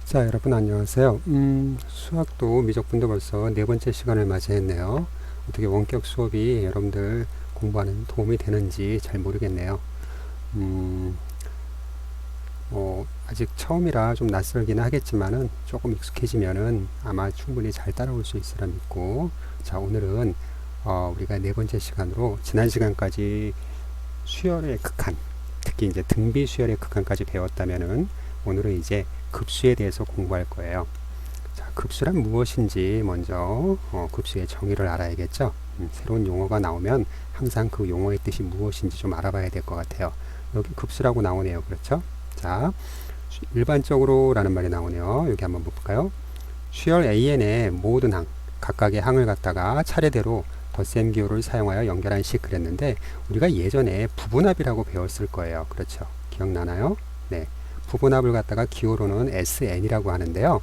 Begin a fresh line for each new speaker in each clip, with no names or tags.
자, 여러분 안녕하세요. 수학도 미적분도 벌써 네 번째 시간을 맞이했네요. 어떻게 원격 수업이 여러분들 공부하는 도움이 되는지 잘 모르겠네요. 음, 아직 처음이라 좀 낯설긴 하겠지만은 조금 익숙해지면은 아마 충분히 잘 따라올 수 있으라 믿고, 자, 오늘은 우리가 네 번째 시간으로 지난 시간까지 수열의 극한, 특히 이제 등비 수열의 극한까지 배웠다면은 오늘은 이제 급수에 대해서 공부할 거예요. 자, 급수란 무엇인지 먼저 급수의 정의를 알아야겠죠. 새로운 용어가 나오면 항상 그 용어의 뜻이 무엇인지 좀 알아봐야 될 것 같아요. 여기 급수라고 나오네요. 그렇죠? 자, 일반적으로 라는 말이 나오네요. 여기 한번 볼까요? 수열 AN의 모든 항, 각각의 항을 갖다가 차례대로 덧셈 기호를 사용하여 연결한 식 그랬는데, 우리가 예전에 부분합이라고 배웠을 거예요. 그렇죠? 기억나나요? 네. 부분합을 갖다가 기호로는 SN이라고 하는데요.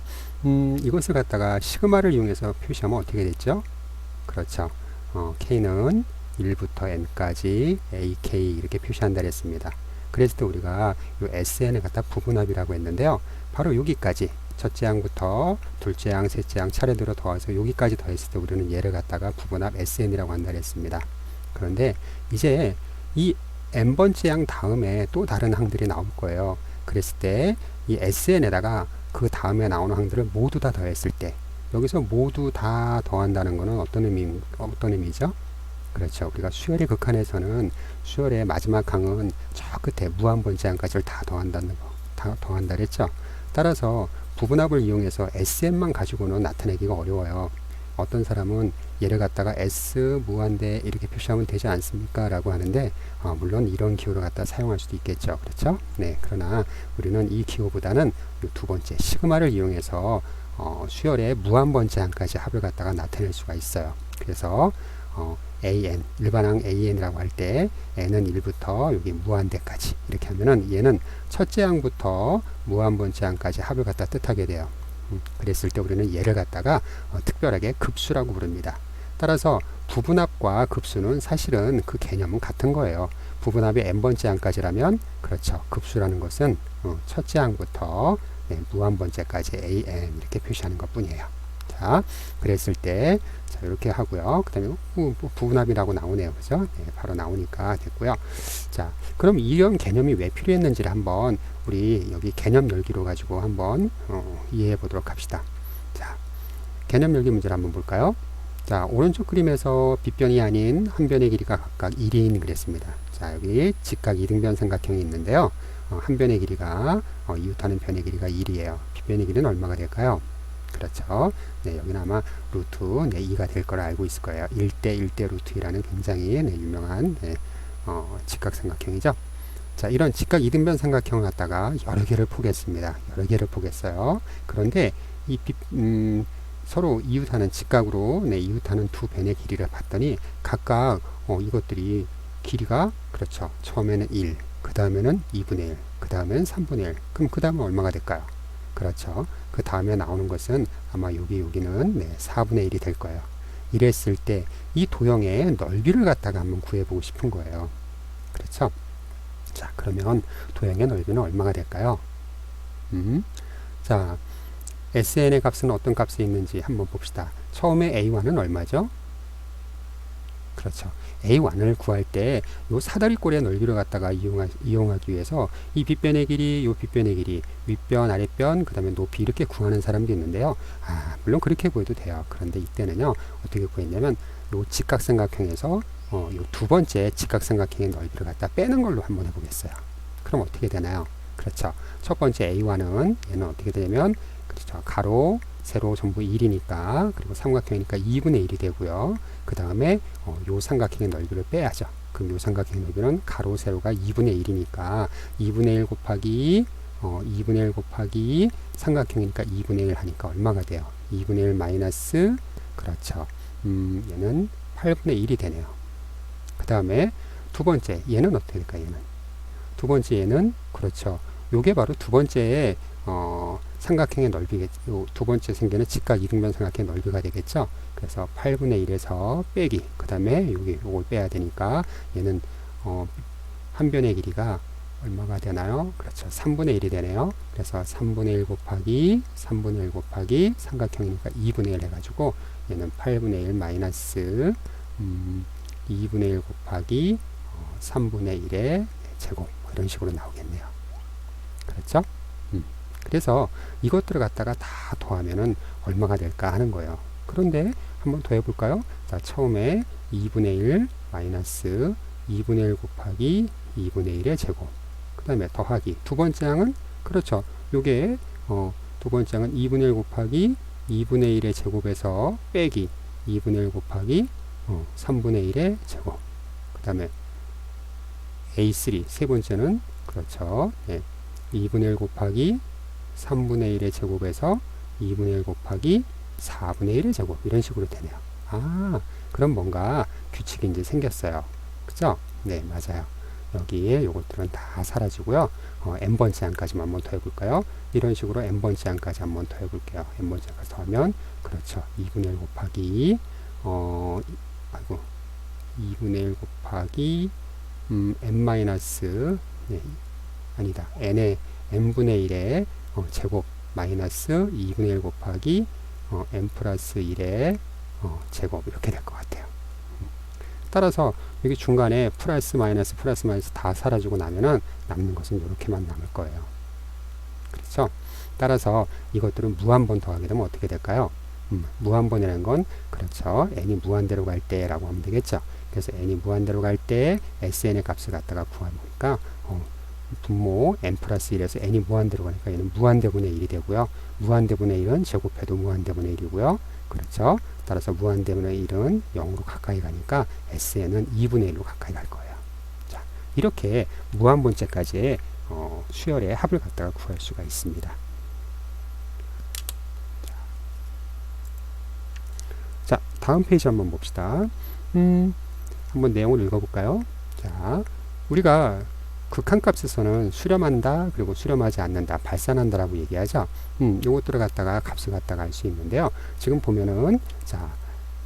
이것을 갖다가 시그마를 이용해서 표시하면 어떻게 됐죠? 그렇죠. K는 1부터 N까지 AK 이렇게 표시한다 했습니다. 그랬을 때 우리가 이 SN을 갖다 부분합이라고 했는데요. 바로 여기까지 첫째 항부터 둘째 항, 셋째 항 차례대로 더해서 여기까지 더했을 때 우리는 얘를 갖다가 부분합 SN이라고 한다 했습니다. 그런데 이제 이 n번째 항 다음에 또 다른 항들이 나올 거예요. 그랬을 때 이 SN에다가 그 다음에 나오는 항들을 모두 다 더했을 때, 여기서 모두 다 더한다는 것은 어떤 의미죠? 그렇죠. 우리가 수열의 극한에서는 수열의 마지막 항은 저 끝에 무한번째 항까지를 다 더한다는 거, 다 더한다 그랬죠. 따라서 부분합을 이용해서 SN만 가지고는 나타내기가 어려워요. 어떤 사람은 얘를 갖다가 S 무한대 이렇게 표시하면 되지 않습니까? 라고 하는데, 물론 이런 기호를 갖다 사용할 수도 있겠죠. 그렇죠? 네. 그러나 우리는 이 기호보다는 이 두 번째 시그마를 이용해서 수열의 무한번째 항까지 합을 갖다가 나타낼 수가 있어요. 그래서 AN, 일반항 AN이라고 할 때 N은 1부터 여기 무한대까지 이렇게 하면은 얘는 첫째 항부터 무한번째 항까지 합을 갖다 뜻하게 돼요. 그랬을 때 우리는 얘를 갖다가 특별하게 급수라고 부릅니다. 따라서 부분합과 급수는 사실은 그 개념은 같은 거예요. 부분합이 n번째 항까지라면, 그렇죠, 급수라는 것은 첫째 항부터 무한번째까지 an 이렇게 표시하는 것 뿐이에요. 자, 그랬을 때 자, 이렇게 하고요. 그 다음에 부분합이라고 나오네요. 그죠? 네, 바로 나오니까 됐고요. 자, 그럼 이런 개념이 왜 필요했는지를 한번 우리 여기 개념 열기로 가지고 한번 이해해 보도록 합시다. 자, 개념 열기 문제를 한번 볼까요? 자, 오른쪽 그림에서 빗변이 아닌 한 변의 길이가 각각 1인 그랬습니다. 자, 여기 직각 이등변 삼각형이 있는데요. 한 변의 길이가 이웃하는 변의 길이가 1이에요. 빗변의 길이는 얼마가 될까요? 그렇죠. 네, 여기는 아마 루트 2가 될 거라 알고 있을 거예요. 1대 1대 루트 2라는 굉장히 유명한 직각삼각형이죠. 자, 이런 직각 이등변 삼각형을 갖다가 여러 개를 포개했습니다. 여러 개를 포개했어요. 그런데 이 서로 이웃하는 직각으로 이웃하는 두 변의 길이를 봤더니 각각 이것들이 길이가, 그렇죠, 처음에는 1, 그 다음에는 2분의 1, 그 다음에는 3분의 1. 그럼 그 다음은 얼마가 될까요? 그렇죠. 그 다음에 나오는 것은 아마 여기는 4분의 1이 될 거예요. 이랬을 때 이 도형의 넓이를 갖다가 한번 구해보고 싶은 거예요. 그렇죠. 자, 그러면 도형의 넓이는 얼마가 될까요? 자, SN의 값은 어떤 값이 있는지 한번 봅시다. 처음에 A1은 얼마죠? 그렇죠. A1을 구할 때 요 사다리꼴의 넓이를 갖다가 이용하기 위해서 이 빗변의 길이, 요 빗변의 길이, 윗변, 아랫변, 그 다음에 높이 이렇게 구하는 사람도 있는데요. 물론 그렇게 구해도 돼요. 그런데 이때는요, 어떻게 구했냐면 요 직각삼각형에서 요 두 번째 직각삼각형의 넓이를 갖다 빼는 걸로 한번 해보겠어요. 그럼 어떻게 되나요? 그렇죠. 첫 번째 A1은 얘는 어떻게 되냐면, 그렇죠, 가로, 세로 전부 1이니까, 그리고 삼각형이니까 2분의 1이 되고요. 그 다음에 요 삼각형의 넓이를 빼야죠. 그럼 요 삼각형의 넓이는 가로, 세로가 2분의 1이니까 2분의 1 곱하기 2분의 1 곱하기 삼각형이니까 2분의 1 하니까 얼마가 돼요? 2분의 1 마이너스, 그렇죠, 얘는 8분의 1이 되네요. 그 다음에 두 번째 얘는 어떻게 될까? 얘는 두 번째 얘는, 그렇죠, 요게 바로 두 번째 삼각형의 넓이겠죠. 두 번째 생기는 직각 이등변 삼각형의 넓이가 되겠죠. 그래서 8분의 1에서 빼기, 그 다음에 요걸 빼야 되니까 얘는 한 변의 길이가 얼마가 되나요? 그렇죠. 3분의 1이 되네요. 그래서 3분의 1 곱하기 3분의 1 곱하기 삼각형이니까 2분의 1 해가지고 얘는 8분의 1 마이너스 2분의 1 곱하기 3분의 1의 제곱 이런 식으로 나오겠네요. 그렇죠? 그래서 이것들을 갖다가 다 더하면은 얼마가 될까 하는 거예요. 그런데 한번 더 해볼까요? 자, 처음에 2분의 1 마이너스 2분의 1 곱하기 2분의 1의 제곱. 그 다음에 더하기. 두 번째 항은, 그렇죠. 요게, 두 번째 항은 2분의 1 곱하기 2분의 1의 제곱에서 빼기 2분의 1 곱하기 3분의 1의 제곱. 그 다음에 A3. 세 번째는, 그렇죠. 예, 2분의 1 곱하기 3분의 1의 제곱에서 2분의 1 곱하기 4분의 1의 제곱 이런 식으로 되네요. 아, 그럼 뭔가 규칙이 이제 생겼어요. 그죠? 네, 맞아요. 여기에 요것들은 다 사라지고요. n번째 항까지만 한번 더 해볼까요? 이런 식으로 n번째 항까지 한번 더 해볼게요. n번째 항까지 더하면 그렇죠. 2분의 1 곱하기 2분의 1 곱하기 n 마이너스 네, 아니다. n의 n분의 1의 제곱 마이너스 2분의 1 곱하기 n 플러스 1의 제곱 이렇게 될 것 같아요. 따라서 여기 중간에 플러스 마이너스 다 사라지고 나면은 남는 것은 이렇게만 남을 거예요. 그렇죠? 따라서 이것들은 무한번 더하게 되면 어떻게 될까요? 무한번이라는 건 그렇죠. n이 무한대로 갈 때라고 하면 되겠죠. 그래서 n이 무한대로 갈 때 sn의 값을 갖다가 구해보니까 분모 n 플러스 1에서 n이 무한대로 가니까 얘는 무한대분의 1이 되고요. 무한대분의 1은 제곱해도 무한대분의 1이고요. 그렇죠. 따라서 무한대분의 1은 0으로 가까이 가니까 sn은 2분의 1로 가까이 갈 거예요. 자, 이렇게 무한번째까지의 수열의 합을 갖다가 구할 수가 있습니다. 자, 다음 페이지 한번 봅시다. 한번 내용을 읽어볼까요? 자, 우리가 극한값에서는 수렴한다, 그리고 수렴하지 않는다, 발산한다라고 얘기하죠. 요것들을 갖다가 값을 갖다가 알 수 있는데요. 지금 보면은, 자,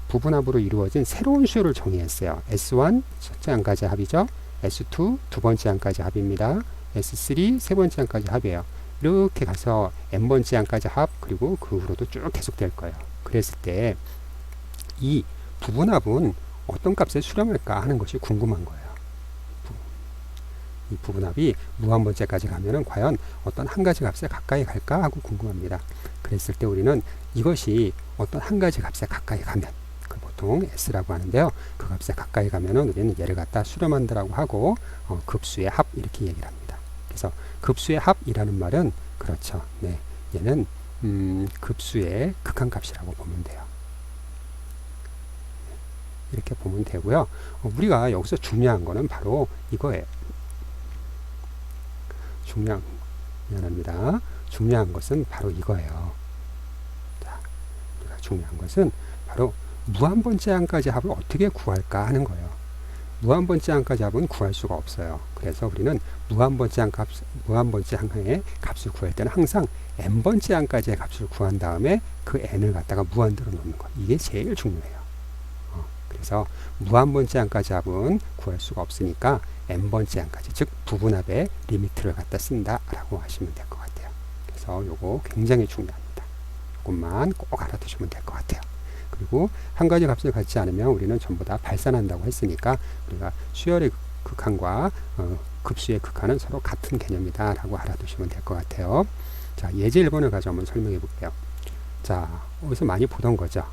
부분합으로 이루어진 새로운 수열을 정의했어요. S1, 첫째 항까지 합이죠. S2, 두 번째 항까지 합입니다. S3, 세 번째 항까지 합이에요. 이렇게 가서 n번째 항까지 합, 그리고 그 후로도 쭉 계속될 거예요. 그랬을 때, 이 부분합은 어떤 값에 수렴할까 하는 것이 궁금한 거예요. 이 부분합이 무한번째까지 가면은 과연 어떤 한 가지 값에 가까이 갈까 하고 궁금합니다. 그랬을 때 우리는 이것이 어떤 한 가지 값에 가까이 가면, 그 보통 S라고 하는데요. 그 값에 가까이 가면은 우리는 얘를 갖다 수렴한다라고 하고 급수의 합 이렇게 얘기를 합니다. 그래서 급수의 합이라는 말은 그렇죠. 네, 얘는 급수의 극한값이라고 보면 돼요. 이렇게 보면 되고요. 우리가 여기서 중요한 거는 바로 이거예요. 미안합니다. 중요한 것은 바로 이거예요. 자, 우리가 중요한 것은 바로 무한번째 항까지 합을 어떻게 구할까 하는 거예요. 무한번째 항까지 합은 구할 수가 없어요. 그래서 우리는 무한번째 항의 값을 구할 때는 항상 n번째 항까지의 값을 구한 다음에 그 n을 갖다가 무한대로 놓는 것. 이게 제일 중요해요. 그래서 무한번째 항까지 합은 구할 수가 없으니까 n번째 항까지, 즉 부분합의 리미트를 갖다 쓴다라고 하시면 될 것 같아요. 그래서 요거 굉장히 중요합니다. 요것만 꼭 알아두시면 될 것 같아요. 그리고 한 가지 값을 갖지 않으면 우리는 전부 다 발산한다고 했으니까 우리가 수열의 극한과 급수의 극한은 서로 같은 개념이다 라고 알아두시면 될 것 같아요. 자, 예제 1번을 가지고 한번 설명해 볼게요. 자, 어디서 많이 보던 거죠.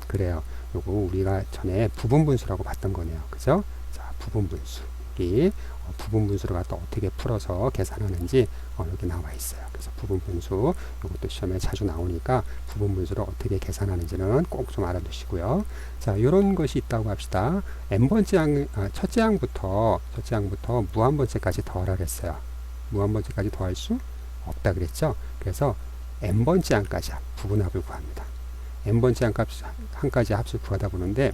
그래요. 요거 우리가 전에 부분분수라고 봤던 거네요. 그죠? 자, 부분분수. 여기 부분분수를 갖다 어떻게 풀어서 계산하는지 여기 나와 있어요. 그래서 부분분수, 이것도 시험에 자주 나오니까 부분분수를 어떻게 계산하는지는 꼭 좀 알아두시고요. 자, 이런 것이 있다고 합시다. n번째 항, 첫째 항부터 무한번째까지 더하라 그랬어요. 무한번째까지 더할 수 없다 그랬죠. 그래서 n번째 항까지 부분합을 구합니다. n번째 항까지 합수를 구하다 보는데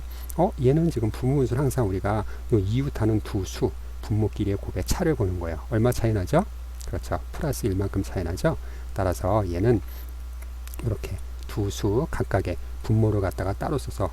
얘는 지금 부분분수는 항상 우리가 요 이웃하는 두 수 분모끼리의 곱의 차를 보는 거예요. 얼마 차이 나죠? 그렇죠. 플러스 1만큼 차이 나죠. 따라서 얘는 이렇게 두 수 각각의 분모를 갖다가 따로 써서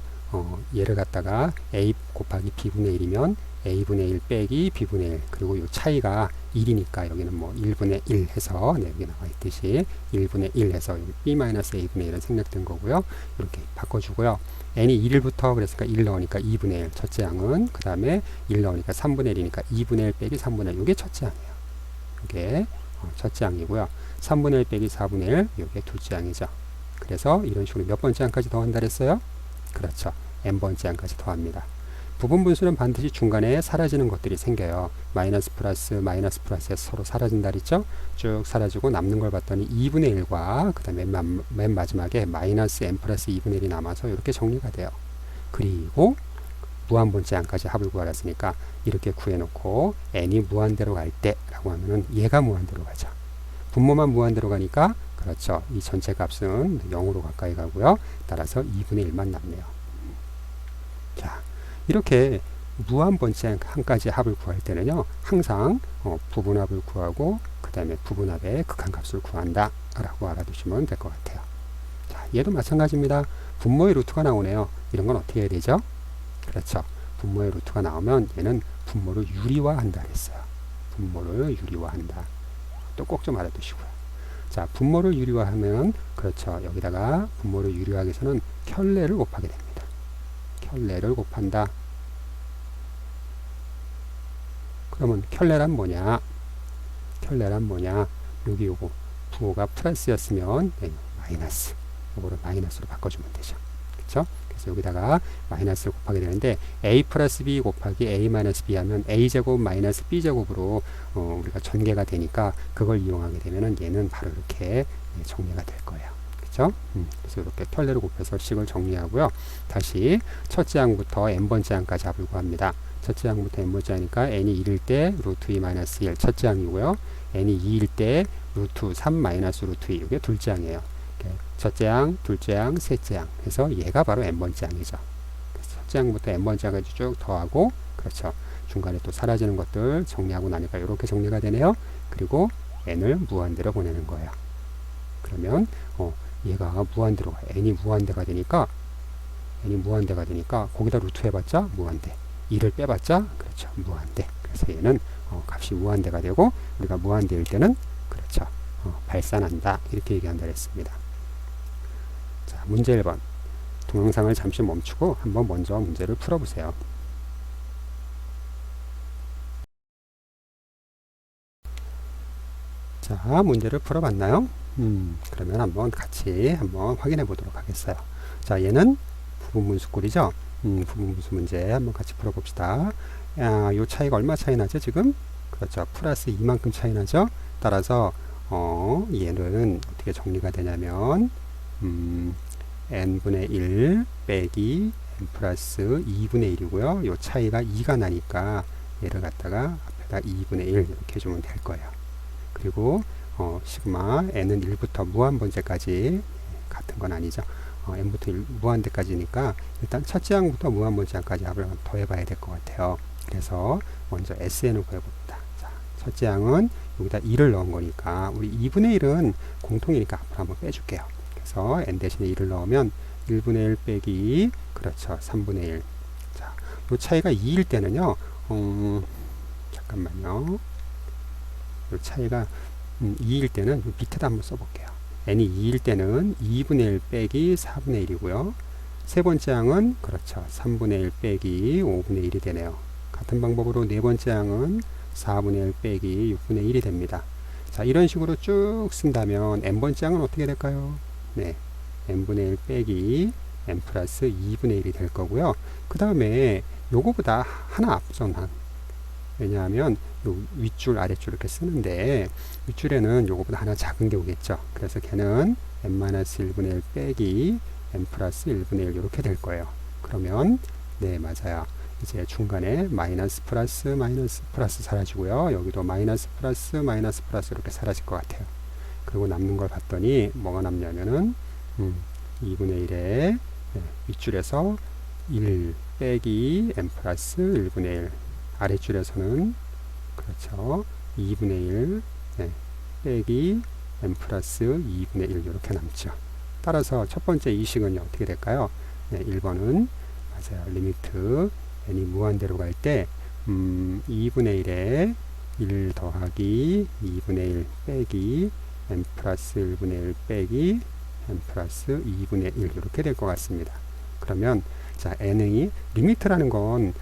얘를 갖다가 a 곱하기 b분의 1이면 a분의 1 빼기 b분의 1 그리고 이 차이가 1이니까 여기는 뭐 1분의 1 해서 네, 여기 나와 있듯이 1분의 1 해서 여기 b-a분의 1은 생략된 거고요. 이렇게 바꿔주고요. n이 1부터 그랬으니까 1 넣으니까 2분의 1 첫째 항은 그 다음에 1 넣으니까 3분의 1이니까 2분의 1 빼기 3분의 1 이게 첫째 항이에요. 이게 첫째 항이고요. 3분의 1 빼기 4분의 1 이게 둘째 항이죠. 그래서 이런 식으로 몇 번째 항까지 더한다 그랬어요? 그렇죠. n번째 항까지 더합니다. 부분 분수는 반드시 중간에 사라지는 것들이 생겨요. 마이너스 플러스에서 서로 사라진다 그랬죠? 쭉 사라지고 남는 걸 봤더니 2분의 1과 그 다음에 맨 마지막에 마이너스 n 플러스 2분의 1이 남아서 이렇게 정리가 돼요. 그리고 무한번째 항까지 합을 구하랬으니까 이렇게 구해놓고 n이 무한대로 갈 때 라고 하면은 얘가 무한대로 가죠. 분모만 무한대로 가니까 그렇죠. 이 전체 값은 0으로 가까이 가고요. 따라서 2분의 1만 남네요. 자, 이렇게 무한번째 항까지 합을 구할 때는요. 항상 부분합을 구하고 그 다음에 부분합의 극한값을 구한다 라고 알아두시면 될 것 같아요. 자, 얘도 마찬가지입니다. 분모의 루트가 나오네요. 이런 건 어떻게 해야 되죠? 그렇죠. 분모의 루트가 나오면 얘는 분모를 유리화한다 그랬어요. 분모를 유리화한다. 또 꼭 좀 알아두시고요. 자, 분모를 유리화하면 그렇죠. 여기다가 분모를 유리화하기 위해서는 켤레를 곱하게 됩니다. 켤레를 곱한다. 그러면 켤레란 뭐냐? 켤레란 뭐냐? 여기 요거 부호가 플러스였으면 네, 마이너스. 요거를 마이너스로 바꿔주면 되죠. 그렇죠? 그래서 여기다가 마이너스를 곱하게 되는데 a 플러스 b 곱하기 a 마이너스 b 하면 a제곱 마이너스 b제곱으로 우리가 전개가 되니까 그걸 이용하게 되면은 얘는 바로 이렇게 정리가 될 거예요. 그렇죠? 그래서 이렇게 켤레를 곱해서 식을 정리하고요. 다시 첫째 항부터 n번째 항까지 합을 구합니다. 첫째 항부터 n번째 항이니까 n이 1일 때 루트 2 마이너스 1 첫째 항이고요. n이 2일 때 루트 3 마이너스 루트 2 이게 둘째 항이에요. 첫째 항, 둘째 항, 셋째 항 해서 얘가 바로 n번째 항이죠. 첫째 항부터 n번째 항까지 쭉 더하고 그렇죠. 중간에 또 사라지는 것들 정리하고 나니까 이렇게 정리가 되네요. 그리고 n을 무한대로 보내는 거예요. 그러면 얘가 무한대로 가요. n이 무한대가 되니까 거기다 루트 해봤자 무한대. 2를 빼봤자 그렇죠. 무한대. 그래서 얘는 값이 무한대가 되고 우리가 무한대일 때는 그렇죠. 발산한다. 이렇게 얘기한다 했습니다. 자, 문제 1번. 동영상을 잠시 멈추고 한번 먼저 문제를 풀어보세요. 자, 문제를 풀어봤나요? 그러면 한번 같이 한번 확인해 보도록 하겠어요. 자, 얘는 부분분수꼴이죠. 부분분수 문제 한번 같이 풀어봅시다. 요 차이가 얼마 차이 나죠, 지금? 그렇죠. 플러스 2만큼 차이 나죠? 따라서, 얘는 어떻게 정리가 되냐면, n분의 1 빼기 n 플러스 2분의 1이고요. 요 차이가 2가 나니까 얘를 갖다가 앞에다 2분의 1 이렇게 해주면 될 거예요. 그리고 시그마 n은 1부터 무한번째까지 같은 건 아니죠. n부터 무한대까지니까 일단 첫째 항부터 무한번째 항까지 합을 더해 봐야 될 것 같아요. 그래서 먼저 SN을 구해봅니다. 자, 첫째 항은 여기다 2를 넣은 거니까 우리 2분의 1은 공통이니까 앞으로 한번 빼줄게요. 그래서 n 대신에 2를 넣으면 1분의 1 빼기 그렇죠. 3분의 1. 자, 이 차이가 2일 때는요. 잠깐만요. 이 차이가 2일 때는 밑에다 한번 써볼게요. n이 2일 때는 2분의 1 빼기 4분의 1이고요. 세 번째 항은 그렇죠. 3분의 1 빼기 5분의 1이 되네요. 같은 방법으로 네 번째 항은 4분의 1 빼기 6분의 1이 됩니다. 자, 이런 식으로 쭉 쓴다면 n번째 항은 어떻게 될까요? 네, n분의 1 빼기 n 플러스 2분의 1이 될 거고요. 그 다음에 요거보다 하나 앞선 항. 왜냐하면 요 윗줄 아랫줄 이렇게 쓰는데 윗줄에는 요거보다 하나 작은 게 오겠죠. 그래서 걔는 n-1분의 1 빼기 n 플러스 1분의 1 이렇게 될 거예요. 그러면 네, 맞아요. 이제 중간에 마이너스 플러스 사라지고요. 여기도 마이너스 플러스 이렇게 사라질 것 같아요. 그리고 남는 걸 봤더니 뭐가 남냐면은 2분의 1에 네, 윗줄에서 1 빼기 n 플러스 1분의 1 아랫줄에서는 그렇죠. 2분의 1 네, 빼기 n 플러스 2분의 1 이렇게 남죠. 따라서 첫 번째 이 식은 어떻게 될까요? 네, 1번은 맞아요. 리미트 n이 무한대로 갈 때 2분의 1에 1 더하기 2분의 1 빼기 n 플러스 1분의 1 빼기 n 플러스 2분의 1 이렇게 될 것 같습니다. 그러면 자 n의 리미트라는 건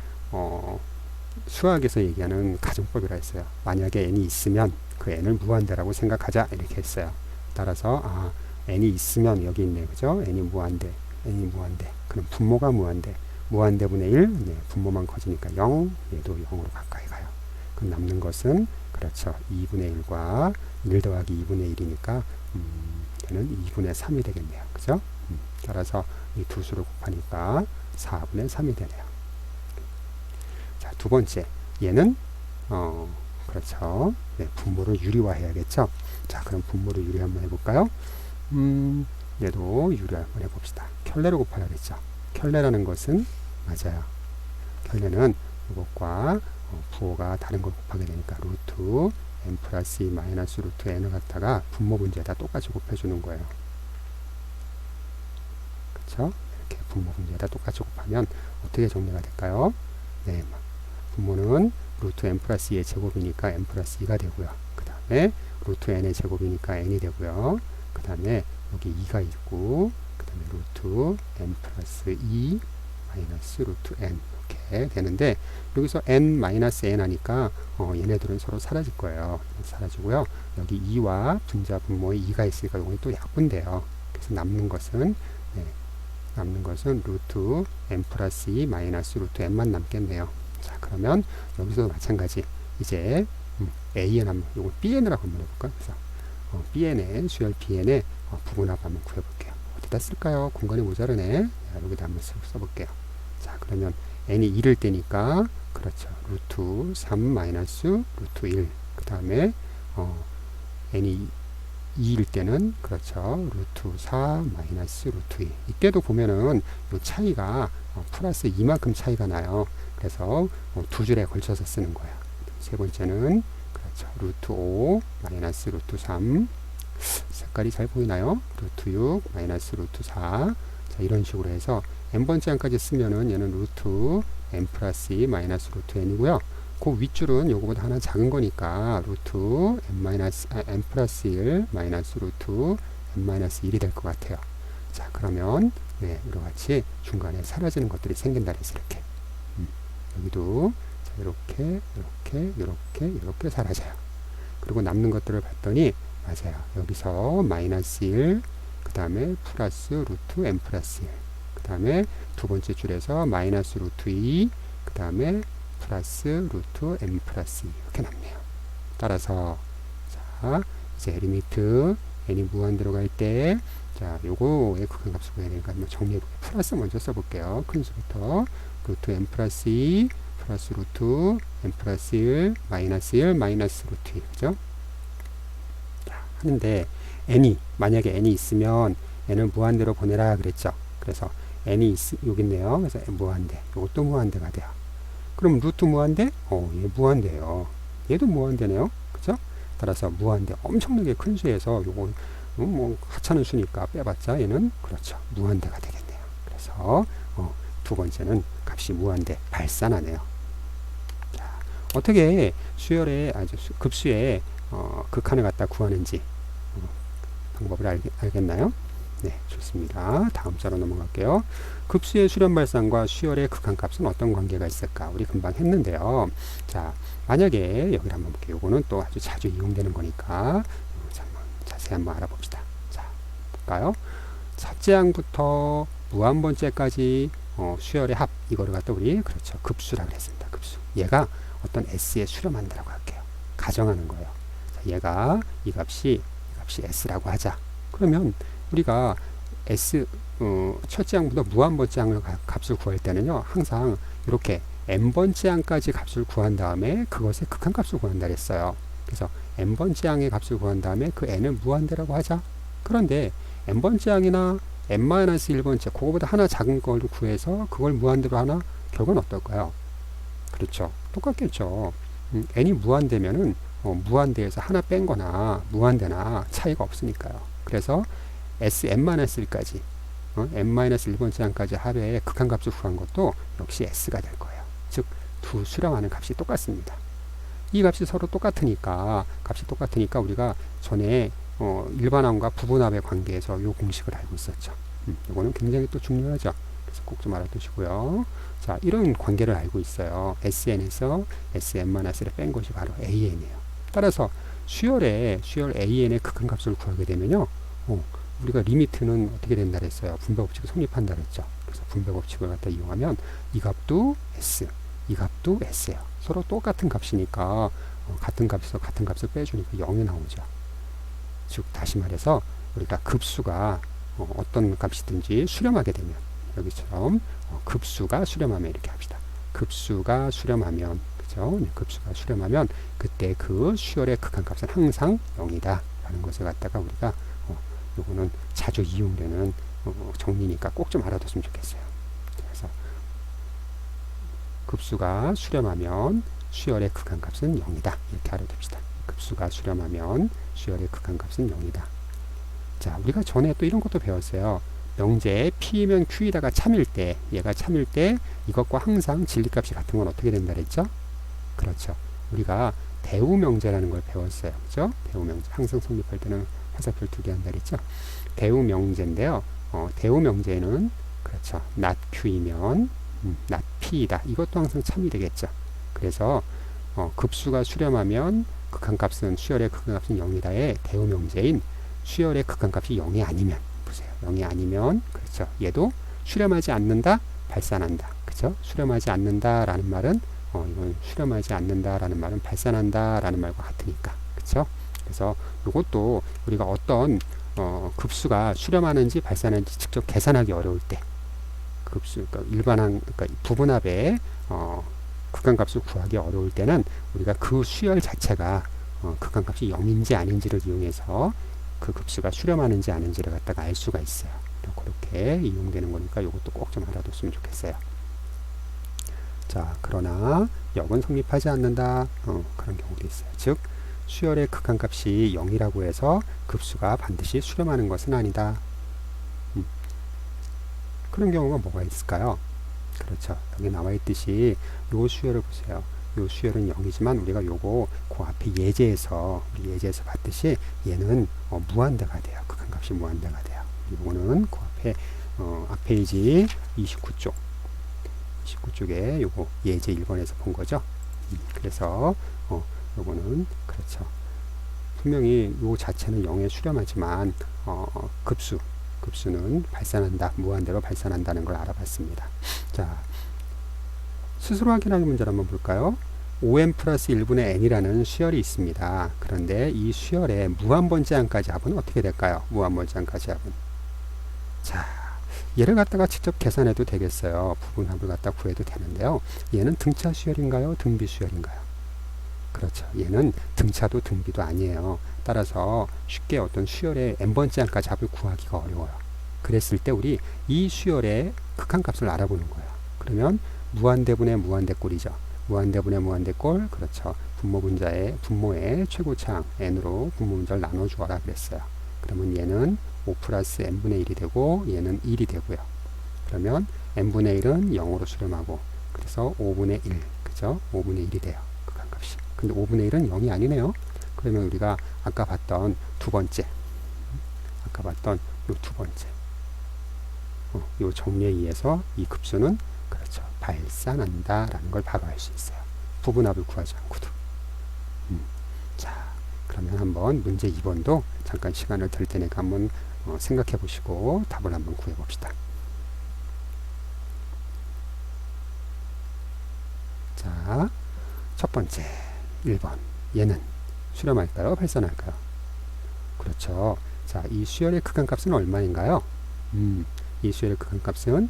수학에서 얘기하는 가정법이라 했어요. 만약에 n이 있으면 그 n을 무한대라고 생각하자 이렇게 했어요. 따라서 n이 있으면 여기 있네, 그죠? n이 무한대. 그럼 분모가 무한대. 무한대분의 1, 네, 분모만 커지니까 0, 얘도 0으로 가까이 가요. 그럼 남는 것은 그렇죠. 2분의 1과 1 더하기 2분의 1이니까 얘는 2분의 3이 되겠네요. 그죠? 따라서 이 두 수를 곱하니까 4분의 3이 되네요. 자, 두 번째. 얘는 그렇죠. 네, 분모를 유리화해야겠죠. 자, 그럼 분모를 유리 한번 해볼까요? 얘도 유리 한번 해봅시다. 켤레로 곱하야겠죠. 켤레라는 것은 맞아요. 켤레는 이것과 부호가 다른 걸 곱하게 되니까 루트 n 플러스 2 마이너스 루트 n을 갖다가 분모 분자에다 똑같이 곱해주는 거예요. 그렇죠? 이렇게 분모 분자에다 똑같이 곱하면 어떻게 정리가 될까요? 네, 분모는 루트 n 플러스 2의 제곱이니까 n 플러스 2가 되고요. 그 다음에 루트 n의 제곱이니까 n이 되고요. 그 다음에 여기 2가 있고 그 다음에 루트 n 플러스 2 마이너스 루트 n 이렇게 되는데 여기서 n 마이너스 n 하니까 얘네들은 서로 사라질 거예요. 사라지고요. 여기 2와 분자 분모에 2가 있으니까 이건 또 약분돼요. 그래서 남는 것은 루트 n 플러스 2 마이너스 루트 n만 남겠네요. 자, 그러면 여기서도 마찬가지. 이제 an 한번 요거 bn이라고 한번 해볼까? 그래서 bn의 수열 bn의 부분합 한번 구해볼게요. 어디다 쓸까요? 공간이 모자르네. 자, 여기다 한번 써볼게요. 자, 그러면 n이 1일 때니까 그렇죠. 루트 3 마이너스 루트 1. 그 다음에 n이 2일 때는 그렇죠. 루트 4 마이너스 루트 2. 이때도 보면은 이 차이가 플러스 이만큼 차이가 나요. 그래서 두 줄에 걸쳐서 쓰는 거예요. 세 번째는 그렇죠. 루트 5 마이너스 루트 3. 색깔이 잘 보이나요? 루트 6 마이너스 루트 4. 자, 이런 식으로 해서 n번째 항까지 쓰면은 얘는 루트 n 플러스 2 마이너스 루트 n이고요. 그 윗줄은 요거보다 하나 작은 거니까 루트 n 플러스 1 마이너스 루트 n 마이너스 1이 될 것 같아요. 자, 그러면 네, 이렇게 중간에 사라지는 것들이 생긴다 그래서 이렇게 여기도 자, 이렇게 사라져요. 그리고 남는 것들을 봤더니 맞아요. 여기서 마이너스 1, 그 다음에 플러스 루트 n 플러스 1, 그 다음에 두 번째 줄에서 마이너스 루트 2, 그 다음에 플러스 루트 n 플러스 2 이렇게 남네요. 따라서 자, 이제 리미트 n이 무한대로 갈 때 자, 요거의 극한값을 구해야 되니까 한번 정리해볼게요. 플러스 먼저 써볼게요. 큰 수부터 루트 n 플러스 2 플러스 루트 n 플러스 1 마이너스 1 마이너스 루트 2 그죠? 하는데 만약에 n이 있으면 n을 무한대로 보내라 그랬죠. 그래서 n이 여기 있네요. 그래서 무한대. 이것도 무한대가 돼요. 그럼 루트 무한대? 얘 무한대예요. 얘도 무한대네요. 그죠? 따라서 무한대 엄청나게 큰 수에서 요거 뭐 하찮은 수니까 빼봤자 얘는 그렇죠. 무한대가 되겠네요. 그래서 두 번째는 값이 무한대 발산하네요. 자, 어떻게 수열의 급수의 극한을 갖다 구하는지 방법을 알겠나요? 네, 좋습니다. 다음 자로 넘어갈게요. 급수의 수렴 발산과 수열의 극한값은 어떤 관계가 있을까? 우리 금방 했는데요. 자, 만약에 여기를 한번 볼게요. 이거는 또 아주 자주 이용되는 거니까 자세히 한번 알아봅시다. 자, 볼까요? 첫째 항부터 무한번째까지 수열의 합 이거를 갖다 우리 그렇죠. 급수라고 했습니다. 급수. 얘가 어떤 s에 수렴한다라고 할게요. 가정하는 거예요. 자, 얘가 이 값이 s라고 하자. 그러면 우리가 첫째 항부터 무한번째 항을 값을 구할 때는요, 항상 이렇게 n번째 항까지 값을 구한 다음에 그것의 극한값을 구한다 그랬어요. 그래서 n번째 항의 값을 구한 다음에 그 n을 무한대라고 하자. 그런데 n번째 항이나 n-1번째 그거보다 하나 작은 걸 구해서 그걸 무한대로 하나 결과는 어떨까요? 그렇죠. 똑같겠죠. n이 무한대면은 무한대에서 하나 뺀 거나 무한대나 차이가 없으니까요. 그래서 n-1까지 n-1번째 항까지 합의 극한값을 구한 것도 역시 s가 될 거예요. 즉 두 수렴하는 값이 똑같습니다. 이 값이 서로 똑같으니까 우리가 전에 일반항과 부분합의 관계에서 이 공식을 알고 있었죠. 이거는 굉장히 또 중요하죠. 그래서 꼭 좀 알아두시고요. 자, 이런 관계를 알고 있어요. SN에서 SN-1를 뺀 것이 바로 AN이에요. 따라서 수열 AN의 극한값을 구하게 되면요. 우리가 리미트는 어떻게 된다 그랬어요? 분배법칙을 성립한다 그랬죠. 그래서 분배법칙을 갖다 이용하면 이 값도 S, 이 값도 S예요. 서로 똑같은 값이니까 같은 값에서 같은 값을 빼주니까 0이 나오죠. 즉 다시 말해서 우리가 급수가 어떤 값이든지 수렴하게 되면 여기처럼 급수가 수렴하면 이렇게 합시다. 급수가 수렴하면 그죠? 급수가 수렴하면 그때 그 수열의 극한값은 항상 0이다 라는 것을 갖다가 우리가 요거는 자주 이용되는 정리니까 꼭 좀 알아뒀으면 좋겠어요. 그래서 급수가 수렴하면 수열의 극한값은 0이다 이렇게 알아둡시다. 급수가 수렴하면 수열의 극한값은 0이다. 자, 우리가 전에 또 이런 것도 배웠어요. 명제에 P면 Q에다가 참일 때, 얘가 참일 때 이것과 항상 진리값이 같은 건 어떻게 된다 그랬죠? 그렇죠. 우리가 대우명제라는 걸 배웠어요. 그죠? 대우명제. 항상 성립할 때는 화살표를 2개 한다 그랬죠? 대우명제인데요. 대우명제는 그렇죠. not Q이면 not P이다. 이것도 항상 참이 되겠죠. 그래서 급수가 수렴하면 극한값은 수열의 극한값은 0이다의 대우명제인 수열의 극한값이 0이 아니면 보세요. 0이 아니면 그렇죠. 얘도 수렴하지 않는다, 발산한다. 그죠? 수렴하지 않는다라는 말은 이건 수렴하지 않는다라는 말은 발산한다라는 말과 같으니까. 그렇죠? 그래서 이것도 우리가 어떤 급수가 수렴하는지 발산하는지 직접 계산하기 어려울 때 급수 그러니까 일반항 그러니까 부분합의 극한값을 구하기 어려울 때는 우리가 그 수열 자체가 극한값이 0인지 아닌지를 이용해서 그 급수가 수렴하는지 아닌지를 갖다가 알 수가 있어요. 그렇게 이용되는 거니까 이것도 꼭 좀 알아뒀으면 좋겠어요. 자, 그러나 역은 성립하지 않는다. 그런 경우도 있어요. 즉 수열의 극한값이 0이라고 해서 급수가 반드시 수렴하는 것은 아니다. 그런 경우가 뭐가 있을까요? 그렇죠. 여기 나와 있듯이 요 수열을 보세요. 요 수열은 0이지만 우리가 요거 그 앞에 예제에서 우리 예제에서 봤듯이 얘는 무한대가 돼요. 극한값이 무한대가 돼요. 요거는 그 앞에 앞 페이지 29쪽에 요거 예제 1번에서 본 거죠. 그래서 요거는 그렇죠. 분명히 요 자체는 0에 수렴하지만 급수는 발산한다. 무한대로 발산한다는 걸 알아봤습니다. 자, 스스로 확인하기 문제를 한번 볼까요? 5n 플러스 1분의 n이라는 수열이 있습니다. 그런데 이 수열의 무한번지항까지 합은 어떻게 될까요? 무한번지항까지 합은. 자, 얘를 갖다가 직접 계산해도 되겠어요. 부분합을 갖다 구해도 되는데요. 얘는 등차 수열인가요? 등비 수열인가요? 그렇죠. 얘는 등차도 등비도 아니에요. 따라서 쉽게 어떤 수열의 n번지항까지 합을 구하기가 어려워요. 그랬을 때 우리 이 수열의 극한값을 알아보는 거예요. 그러면 무한대분의 무한대꼴이죠. 무한대분의 무한대꼴, 그렇죠. 분모의 최고차항 n으로 분모문자를 나눠주어라 그랬어요. 그러면 얘는 5 플러스 n분의 1이 되고 얘는 1이 되고요. 그러면 n분의 1은 0으로 수렴하고 그래서 5분의 1, 그죠? 5분의 1이 돼요. 극한값이. 근데 5분의 1은 0이 아니네요. 그러면 우리가 아까 봤던 두 번째, 요 두 번째, 요 정리에 의해서 이 급수는 그렇죠. 발산한다라는 걸 바로 알 수 있어요. 부분합을 구하지 않고도. 자, 그러면 한번 문제 2번도 잠깐 시간을 들 테니까 한번 생각해 보시고 답을 한번 구해 봅시다. 자, 첫 번째 1번. 얘는 수렴할까요? 발산할까요? 그렇죠. 자, 이 수열의 극한값은 얼마인가요? 이 수열의 극한값은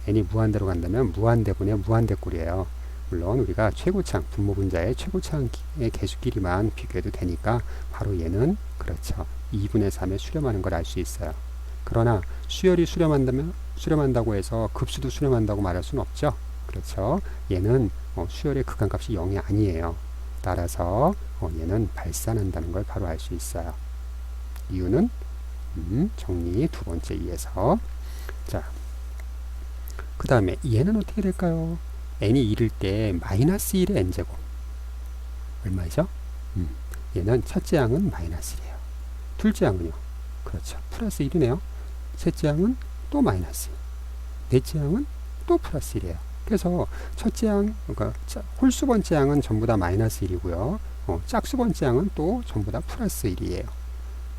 n이 무한대로 간다면 무한대분의 무한대꼴이에요. 물론 우리가 최고차항, 분모분자의 최고차항의 개수끼리만 비교해도 되니까 바로 얘는 그렇죠. 2분의 3에 수렴하는 걸 알 수 있어요. 그러나 수열이 수렴한다고 해서 급수도 수렴한다고 말할 수는 없죠. 그렇죠. 얘는 수열의 극한값이 0이 아니에요. 따라서 얘는 발산한다는 걸 바로 알 수 있어요. 이유는 정리 두 번째 이에서 자, 그 다음에 얘는 어떻게 될까요? n이 1일 때 마이너스 1의 n제곱 얼마죠? 얘는 첫째 항은 마이너스 1이에요. 둘째 항은요? 그렇죠. 플러스 1이네요. 셋째 항은 또 마이너스 1. 넷째 항은 또 플러스 1이에요. 그래서 첫째 항, 그러니까 홀수 번째 항은 전부 다 마이너스 1이고요. 짝수 번째 항은 또 전부 다 플러스 1이에요.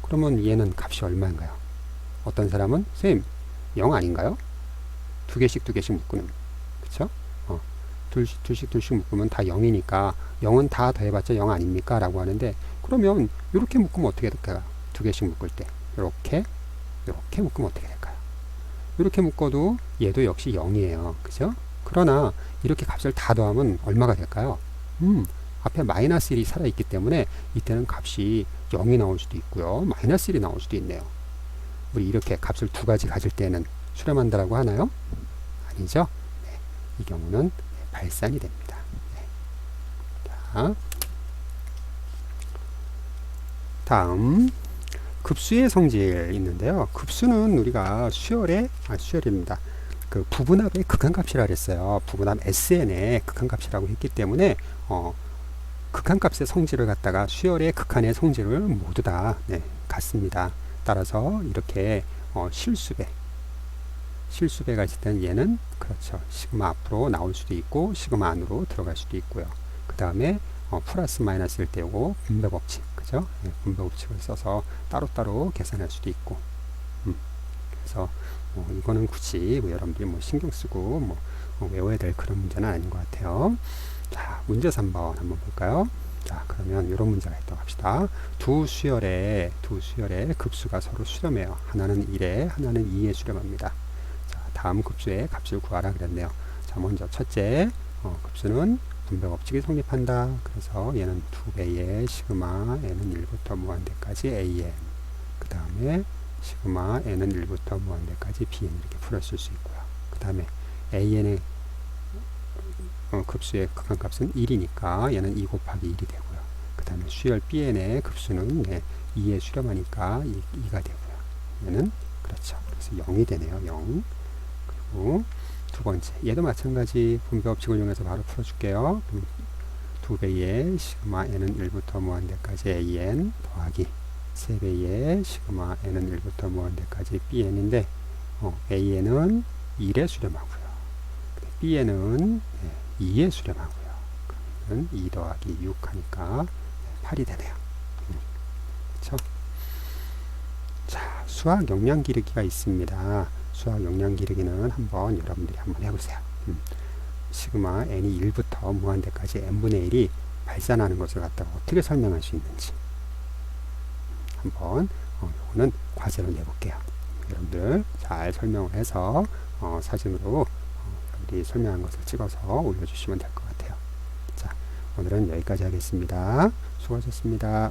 그러면 얘는 값이 얼마인가요? 어떤 사람은 선생님 0 아닌가요? 두 개씩 묶으면 그쵸? 둘씩 묶으면 다 0이니까 0은 다 더해봤자 0 아닙니까? 라고 하는데 그러면 이렇게 묶으면 어떻게 될까요? 두 개씩 묶을 때 이렇게 묶으면 어떻게 될까요? 이렇게 묶어도 얘도 역시 0이에요. 그죠? 그러나 이렇게 값을 다 더하면 얼마가 될까요? 앞에 마이너스 1이 살아있기 때문에 이때는 값이 0이 나올 수도 있고요. 마이너스 1이 나올 수도 있네요. 우리 이렇게 값을 두 가지 가질 때는 수렴한다라고 하나요? 아니죠. 네, 이 경우는 발산이 됩니다. 네. 자, 다음 급수의 성질 있는데요. 급수는 우리가 수열입니다. 그 부분합의 극한값이라 그랬어요. 부분합 SN의 극한값이라고 했기 때문에 극한값의 성질을 갖다가 수열의 극한의 성질을 모두 다 같습니다. 따라서 이렇게 실수배가 있을 때는 얘는 그렇죠. 시그마 앞으로 나올 수도 있고 시그마 안으로 들어갈 수도 있고요. 그 다음에 플러스 마이너스일 때고 분배 법칙, 그죠? 분배 법칙을 써서 따로따로 계산할 수도 있고. 그래서 이거는 굳이 여러분들이 신경 쓰고 외워야 될 그런 문제는 아닌 것 같아요. 자, 문제 3번 한번 볼까요? 자, 그러면 이런 문제가 있다고 합시다. 두 수열의 급수가 서로 수렴해요. 하나는 1에 하나는 2에 수렴합니다. 자, 다음 급수의 값을 구하라 그랬네요. 자, 먼저 첫째 급수는 분배 법칙이 성립한다. 그래서 얘는 2배의 시그마 n은 1부터 무한대까지 an, 그 다음에 시그마 n은 1부터 무한대까지 bn 이렇게 풀었을 수 있고요. 그 다음에 an의 급수의 극한값은 1이니까 얘는 2 곱하기 1이 되고요. 그 다음에 수열 bn의 급수는 2에 수렴하니까 2가 되고요. 얘는 그렇죠. 그래서 0이 되네요. 0. 그리고 두 번째, 얘도 마찬가지 분배 법칙을 이용해서 바로 풀어줄게요. 2배의 시그마 n은 1부터 무한대까지 an 더하기 3배의 시그마 n은 1부터 무한대까지 bn인데 an은 1에 수렴하고요. bn은 2에 수렴하고요. 그러면 2 더하기 6 하니까 8이 되네요. 그렇죠? 자, 수학 역량 기르기가 있습니다. 수학 역량 기르기는 여러분들이 한번 해보세요. 시그마 n이 1부터 무한대까지 n분의 1이 발산하는 것을 갖다가 어떻게 설명할 수 있는지 한번 이거는 과제로 내볼게요. 여러분들 잘 설명을 해서 사진으로 여러분들이 설명한 것을 찍어서 올려주시면 될 것 같아요. 자, 오늘은 여기까지 하겠습니다. 수고하셨습니다.